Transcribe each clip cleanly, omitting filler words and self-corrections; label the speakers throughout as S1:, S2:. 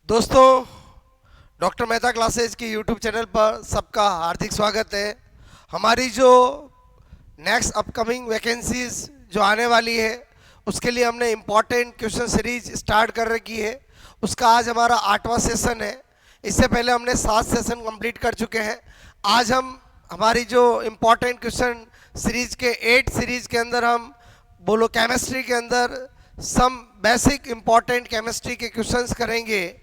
S1: दोस्तों, doctor Mehta classes के YouTube channel पर सबका हार्दिक स्वागत है। हमारी जो नेक्स्ट अपकमिंग वैकेंसीज जो आने वाली है उसके लिए हमने इम्पॉर्टेंट क्वेश्चन सीरीज स्टार्ट कर रखी है। उसका आज हमारा 8वां सेशन है। इससे पहले हमने 7 सेशन कंप्लीट कर चुके हैं। आज हम हमारी जो इम्पॉर्टेंट क्वेश्चन सीरीज के 8 सीरीज के अंदर हम बोलो केमिस्ट्री के अंदर सम बेसिक इम्पॉर्टेंट केमिस्ट्री के क्वेश्चंस करेंगे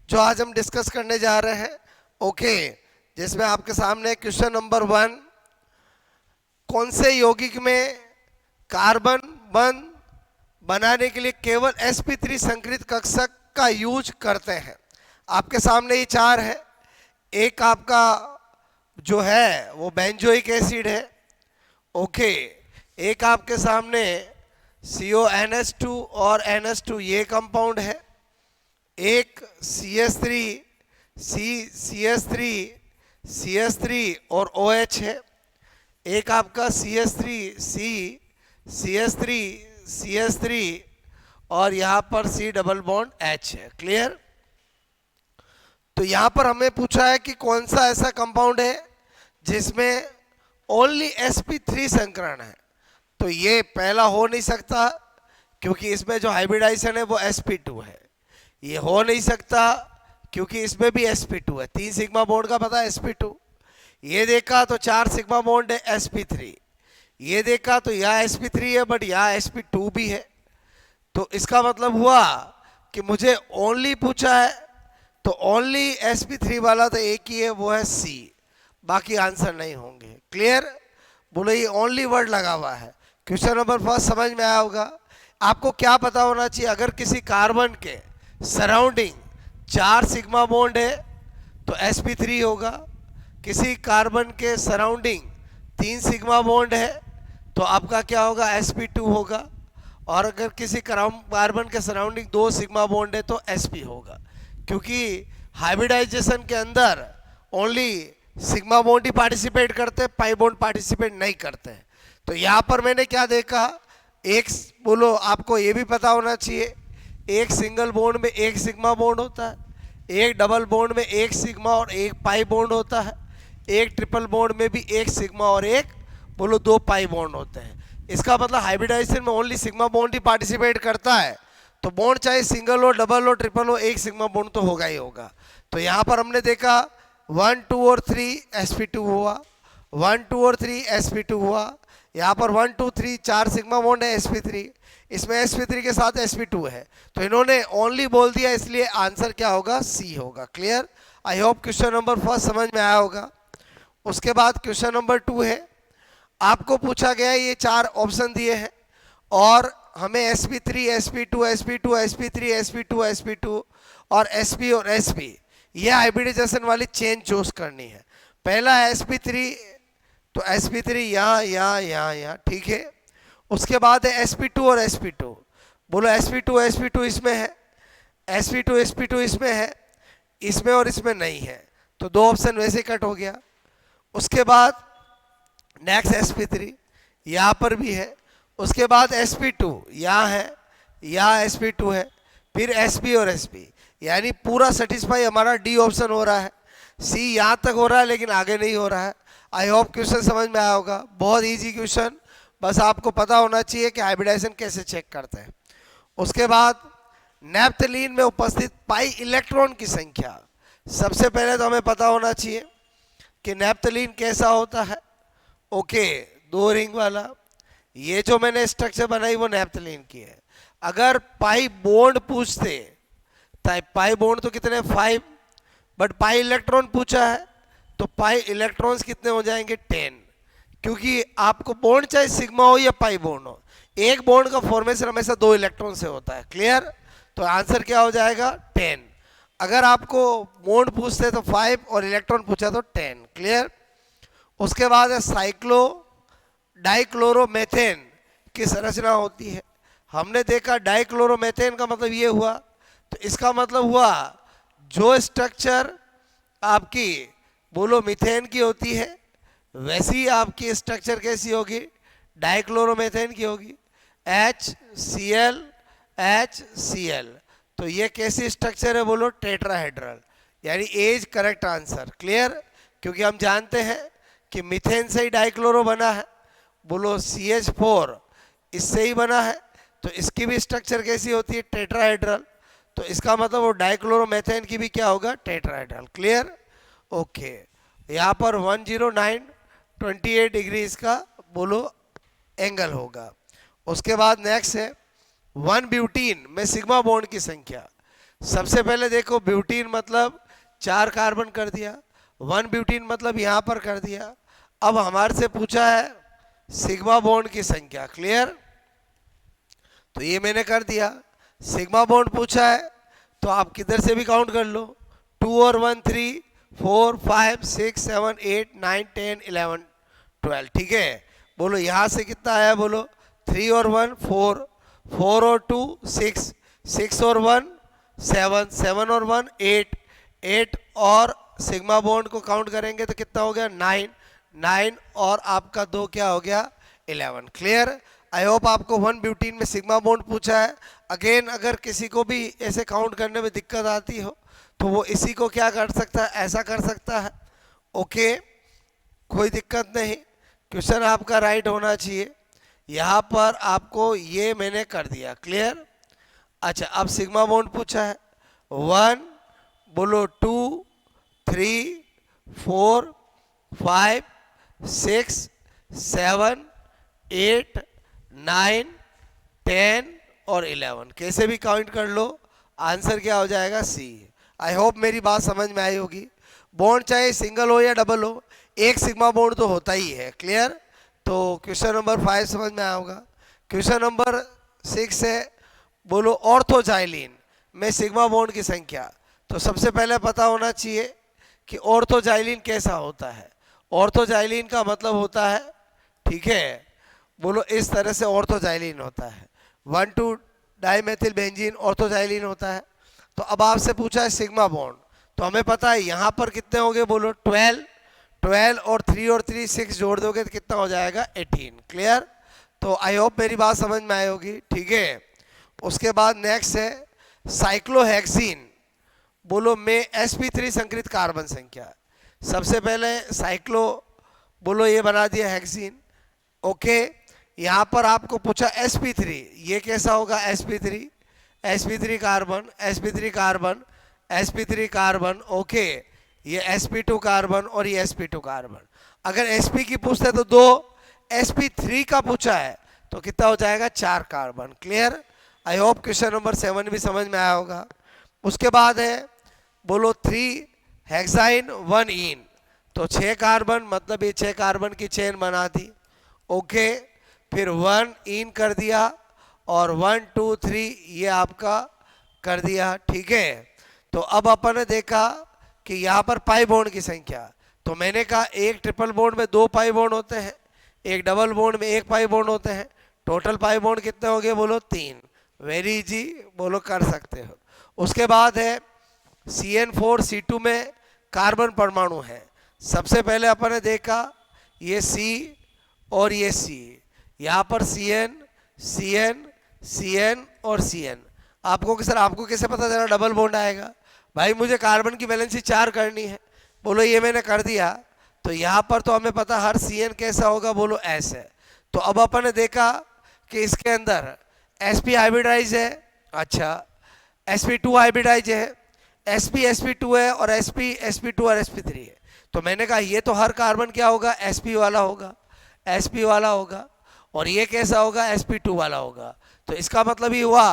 S1: जो आज हम डिस्कस करने जा रहे हैं। ओके, जिसमें आपके सामने क्वेश्चन नंबर 1, कौन से यौगिक में कार्बन बंध बनाने के लिए केवल sp3 संकरित कक्षक का यूज करते हैं। आपके सामने ये 4 है। एक आपका जो है वो बेंजोइक एसिड है। ओके, एक आपके सामने CONH2 और NH2 ये कंपाउंड है। एक CH3 और OH है। एक आपका CH3 और यहाँ पर C डबल बॉन्ड H है। क्लियर? तो यहाँ पर हमें पूछा है कि कौन सा ऐसा कंपाउंड है जिसमें ओनली sp3 संकरण है। तो ये पहला हो नहीं सकता क्योंकि इसमें जो हाइब्रिडाइजेशन है वो sp2 है। ये हो नहीं सकता क्योंकि इसमें भी sp2 है। 3 सिग्मा बॉन्ड का पता है sp2। ये देखा तो 4 सिग्मा बॉन्ड है sp3। ये देखा तो यहाँ sp3 है बट यहाँ sp2 भी है। तो इसका मतलब हुआ कि मुझे ओनली पूछा है तो ओनली sp3 वाला तो एक ही है, वो है C। बाकी आंसर नहीं होंगे। क्लियर? बोलो, ये ओनली वर्ड लगा हुआ है। क्वेश्चन नंबर 1 समझ में आया होगा। आपको क्या पता होना चाहिए, अगर किसी कार्बन के सराउंडिंग 4 सिग्मा बॉन्ड है तो sp3 होगा। किसी कार्बन के सराउंडिंग 3 सिग्मा बॉन्ड है तो आपका क्या होगा, sp2 होगा। और अगर किसी कार्बन के सराउंडिंग 2 सिग्मा बॉन्ड है तो sp होगा। क्योंकि हाइब्रिडाइजेशन के अंदर ओनली सिग्मा बॉन्ड ही पार्टिसिपेट करते हैं, पाई बॉन्ड पार्टिसिपेट नहीं करते हैं। तो यहाँ पर मैंने क्या देखा, एक बोलो आपको ये भी पता होना चाहिए, एक सिंगल बॉन्ड में एक सिग्मा बॉन्ड होता है, एक डबल बॉन्ड में एक सिग्मा और एक पाई बॉन्ड होता है, एक ट्रिपल बॉन्ड में भी एक सिग्मा और एक बोलो 2 पाई बॉन्ड होते हैं। इसका मतलब हाइब्रिडाइजेशन में ओनली सिग्मा बॉन्ड ही पार्टिसिपेट करता है। तो बॉन्ड चाहे सिंगल हो, डबल हो, ट्रिपल हो, एक सिग्मा बॉन्ड तो होगा ही होगा। तो यहाँ पर हमने देखा 1, 2 और 3 sp2 हुआ, 1, 2 और 3 sp2 हुआ। यहाँ पर 1, 2, 3 4 सिग्मा बॉन्ड है sp3, इसमें sp3 के साथ sp2 है। तो इन्होंने ओनली बोल दिया, इसलिए आंसर क्या होगा, C होगा। Clear? I hope question number 1 समझ में आया होगा। उसके बाद क्वेश्चन नंबर 2 है। आपको पूछा गया है, ये 4 ऑप्शन दिए हैं और हमें sp3 sp2 sp2 sp3 sp2 sp2 और sp और sp ये हाइब्रिडाइजेशन वाली चेन चूज करनी है। पहला है sp3, तो sp3 यहाँ यहाँ यहाँ यहाँ, ठीक है। उसके बाद है sp2 और sp2। बोलो sp2 इसमें है, sp2 इसमें है, इसमें और इसमें नहीं है, तो 2 ऑप्शन वैसे कट हो गया। उसके बाद नेक्स्ट sp3 यहाँ पर भी है। उसके बाद sp2 यहाँ है, यहाँ sp2 है, फिर sp और sp, यानी पूरा सेटिस्फाई हमारा डी ऑप्शन हो रहा है। C यहाँ तक हो रहा है लेकिन आगे नहीं हो रहा है। आई होप क्वेश्चन समझ में आया होगा। बहुत इजी क्वेश्चन, बस आपको पता होना चाहिए कि हाइब्रिडाइजेशन कैसे चेक करते हैं। उसके बाद नैप्थलीन में उपस्थित पाई इलेक्ट्रॉन की संख्या। सबसे पहले तो हमें पता होना चाहिए कि नैप्थलीन कैसा होता है। ओके, 2 रिंग वाला। ये जो मैंने स्ट्रक्चर बनाई वो नैप्थलीन की है। अगर पाई बॉन्ड पूछते, पाई बॉन्ड तो कितने 5, बट पाई इलेक्ट्रॉन पूछा है तो पाई इलेक्ट्रॉन्स कितने हो जाएंगे 10। क्योंकि आपको बॉन्ड चाहे सिग्मा हो या पाई बॉन्ड हो, एक बॉन्ड का फॉर्मेशन हमेशा 2 इलेक्ट्रॉन से होता है। क्लियर? तो आंसर क्या हो जाएगा, 10। अगर आपको बॉन्ड पूछते तो 5 और इलेक्ट्रॉन पूछा तो 10। क्लियर? उसके बाद है साइक्लो डाइक्लोरोमेथेन की संरचना होती है। हमने देखा डाइक्लोरोमेथेन का मतलब ये हुआ, तो इसका मतलब हुआ जो स्ट्रक्चर आपकी बोलो मीथेन की होती है वैसी आपकी स्ट्रक्चर कैसी होगी, डाइक्लोरोमेथेन की होगी। HCl HCl, तो ये कैसी स्ट्रक्चर है बोलो, टेट्राहेड्रल, यानी एज करेक्ट आंसर। क्लियर, क्योंकि हम जानते हैं कि मीथेन से ही डाइक्लोरो बना है, बोलो CH4 इससे ही बना है, तो इसकी भी स्ट्रक्चर कैसी होती है, टेट्राहेड्रल। तो इसका मतलब वो डाइक्लोरोमेथेन की भी क्या होगा, टेट्राहेड्रल। Clear, okay. यहाँ पर 109.28 डिग्री इसका बोलो एंगल होगा। उसके बाद नेक्स्ट है 1 ब्यूटीन में सिग्मा बॉन्ड की संख्या। सबसे पहले देखो, ब्यूटीन मतलब 4 कार्बन कर दिया, 1 ब्यूटीन मतलब यहाँ पर कर दिया। अब हमारे से पूछा है सिग्मा बॉन्ड की संख्या। क्लियर, तो ये मैंने कर दिया। सिग्मा बॉन्ड पूछा है तो आप किधर से भी काउंट कर लो, 2 और 1 3 4 5 6 7 8 9 10 11 12। ठीक है, बोलो यहाँ से कितना आया, बोलो 3 और 1 4, 4 और 2 6, 6 और 1 7, 7 और 1 8, 8 और सिग्मा बॉन्ड को काउंट करेंगे तो कितना हो गया 9, 9 और आपका 2 क्या हो गया 11। क्लियर, आई होप आपको 1 ब्यूटीन में सिग्मा बॉन्ड पूछा है। अगेन अगर किसी को भी ऐसे काउंट करने में दिक्कत आती हो तो वो इसी को क्या कर सकता है, ऐसा कर सकता है। ओके, कोई दिक्कत नहीं, क्वेश्चन आपका राइट होना चाहिए। यहाँ पर आपको ये मैंने कर दिया। क्लियर, अच्छा अब सिग्मा बॉन्ड पूछा है 1 बोलो 2 3 4 5 6 7 8 9 10 और 11, कैसे भी काउंट कर लो, आंसर क्या हो जाएगा सी। आई होप मेरी बात समझ में आई होगी। बॉन्ड चाहे सिंगल हो या डबल हो, एक सिग्मा बॉन्ड तो होता ही है। क्लियर, तो क्वेश्चन नंबर 5 समझ में आया होगा। क्वेश्चन नंबर 6 है, बोलो ऑर्थोजाइलिन में सिग्मा बॉन्ड की संख्या। तो सबसे पहले पता होना चाहिए कि ऑर्थोजाइलिन कैसा होता है। ऑर्थोजाइलिन का मतलब होता है, ठीक है, बोलो इस तरह से ऑर्थोजाइलिन होता है, 1,2 डाइमेथिल बेंजीन ऑर्थोजाइलिन होता है। तो अब आपसे पूछा है सिग्मा बॉन्ड, तो हमें पता है यहाँ पर कितने होंगे, बोलो 12, 12 और 3 और 3 6 जोड़ दोगे तो कितना हो जाएगा 18। क्लियर, तो आई होप मेरी बात समझ में आई होगी। ठीक है, उसके बाद नेक्स्ट है साइक्लोहेक्सीन, बोलो में sp3 संकरित कार्बन संख्या। सबसे पहले साइक्लो बोलो ये बना दिया हेक्सीन। ओके, यहाँ पर आपको पूछा sp3, ये कैसा होगा sp3, sp3 carbon, sp3 carbon, sp3 carbon. Okay, ये sp2 कार्बन और ये sp2 कार्बन। अगर sp की पूछते तो 2, sp3 का पूछा है तो कितना हो जाएगा 4 carbon. Clear, I hope question number 7 भी समझ में आया होगा। उसके बाद है बोलो 3 हेक्साइन 1 इन, तो 6 कार्बन, मतलब ये 6 कार्बन की चेन बना दी। ओके, फिर 1 इन कर दिया और 1 2 3 ये आपका कर दिया। ठीक है, तो अब अपन ने देखा कि यहाँ पर पाई बॉन्ड की संख्या, तो मैंने कहा एक ट्रिपल बॉन्ड में 2 पाई बॉन्ड होते हैं, एक डबल बॉन्ड में 1 पाई बॉन्ड होते हैं। टोटल पाई बॉन्ड कितने हो गए, बोलो 3। वेरी इजी, बोलो कर सकते हो। उसके बाद है CN4C2 में कार्बन परमाणु है। सबसे पहले अपन ने देखा ये C और ये C, यहाँ पर CN CN CN और CN। आपको सर आपको कैसे पता चला डबल बॉन्ड आएगा, भाई मुझे कार्बन की वैलेंसी 4 करनी है, बोलो ये मैंने कर दिया। तो यहाँ पर तो हमें पता हर CN कैसा होगा, बोलो S है। तो अब अपन ने देखा कि इसके अंदर sp हाइब्रिडाइज है, अच्छा sp2 हाइब्रिडाइज है, sp sp2 है और sp sp2 और sp3 है। तो मैंने कहा ये तो हर कार्बन क्या होगा, sp वाला होगा, sp वाला होगा, और ये कैसा होगा, sp2 वाला होगा। तो इसका मतलब ये हुआ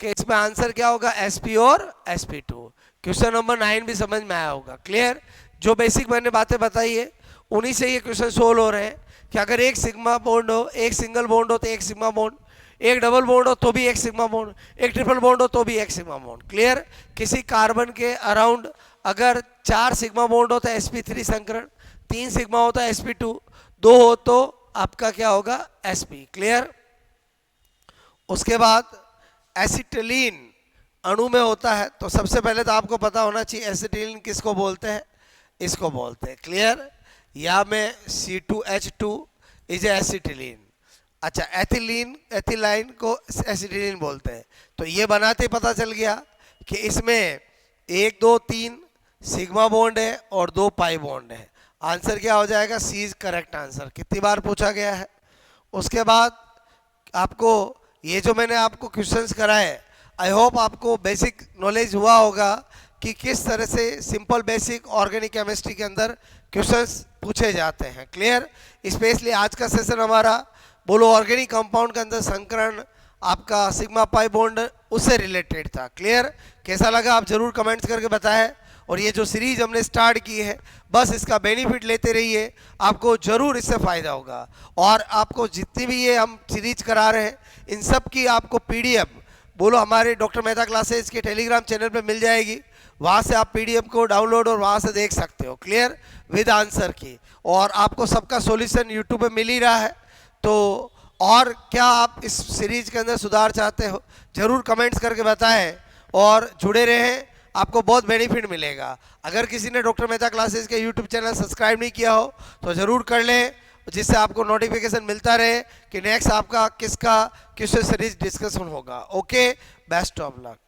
S1: कि इसमें आंसर क्या होगा, sp और sp2। क्वेश्चन नंबर 9 भी समझ में आया होगा। क्लियर, जो बेसिक मैंने बातें बताई है उन्हीं से ये क्वेश्चन सोल्व हो रहे हैं कि अगर एक सिग्मा बॉन्ड हो, एक सिंगल बॉन्ड हो तो एक सिग्मा बॉन्ड, एक डबल बॉन्ड हो तो भी एक सिग्मा बॉन्ड, एक ट्रिपल बॉन्ड हो तो भी एक सिग्मा बॉन्ड। क्लियर, किसी कार्बन के अराउंड अगर 4 सिग्मा बॉन्ड हो तो sp3 संकरण, 3 सिग्मा हो तो sp2, 2 हो तो आपका क्या होगा sp। क्लियर, उसके बाद एसिटिलीन अणु में होता है, तो सबसे पहले तो आपको पता होना चाहिए एसिटिलीन किसको बोलते हैं, इसको बोलते हैं। क्लियर, या में C2H2 इज एसिटिलीन। अच्छा, एथिलीन एथिलाइन को एसिटिलीन बोलते हैं। तो ये बनाते ही पता चल गया कि इसमें 1 2 3 सिग्मा बॉन्ड है और 2 पाई बॉन्ड है। आंसर क्या हो जाएगा? सी इज करेक्ट आंसर। कितनी बार पूछा गया है। उसके बाद आपको ये जो मैंने आपको क्वेश्चंस कराए, आई होप आपको बेसिक नॉलेज हुआ होगा कि किस तरह से सिंपल बेसिक ऑर्गेनिक केमिस्ट्री के अंदर क्वेश्चंस पूछे जाते हैं। क्लियर? स्पेशली आज का सेशन हमारा बोलो ऑर्गेनिक कंपाउंड के अंदर संकरण आपका सिग्मा पाई बॉन्ड उससे रिलेटेड था। क्लियर? कैसा लगा आप जरूर कमेंट्स करके बताएं। और ये जो सीरीज हमने स्टार्ट की है बस इसका बेनिफिट लेते रहिए, आपको जरूर इससे फ़ायदा होगा। और आपको जितनी भी ये हम सीरीज करा रहे हैं इन सब की आपको पीडीएफ बोलो हमारे डॉक्टर मेहता क्लासेस के टेलीग्राम चैनल पे मिल जाएगी। वहाँ से आप पीडीएफ को डाउनलोड और वहाँ से देख सकते हो। क्लियर? विद आंसर की। और आपको सबका सॉल्यूशन यूट्यूब पे मिल ही रहा है। तो और क्या आप इस सीरीज के अंदर सुधार चाहते हो जरूर कमेंट्स करके बताएं और जुड़े रहें, आपको बहुत बेनिफिट मिलेगा। अगर किसी ने डॉक्टर मेहता क्लासेस के यूट्यूब चैनल सब्सक्राइब नहीं किया हो तो ज़रूर कर लें, जिससे आपको नोटिफिकेशन मिलता रहे कि नेक्स्ट आपका किसका क्वेश्चन सीरीज डिस्कशन होगा। Okay, best of luck.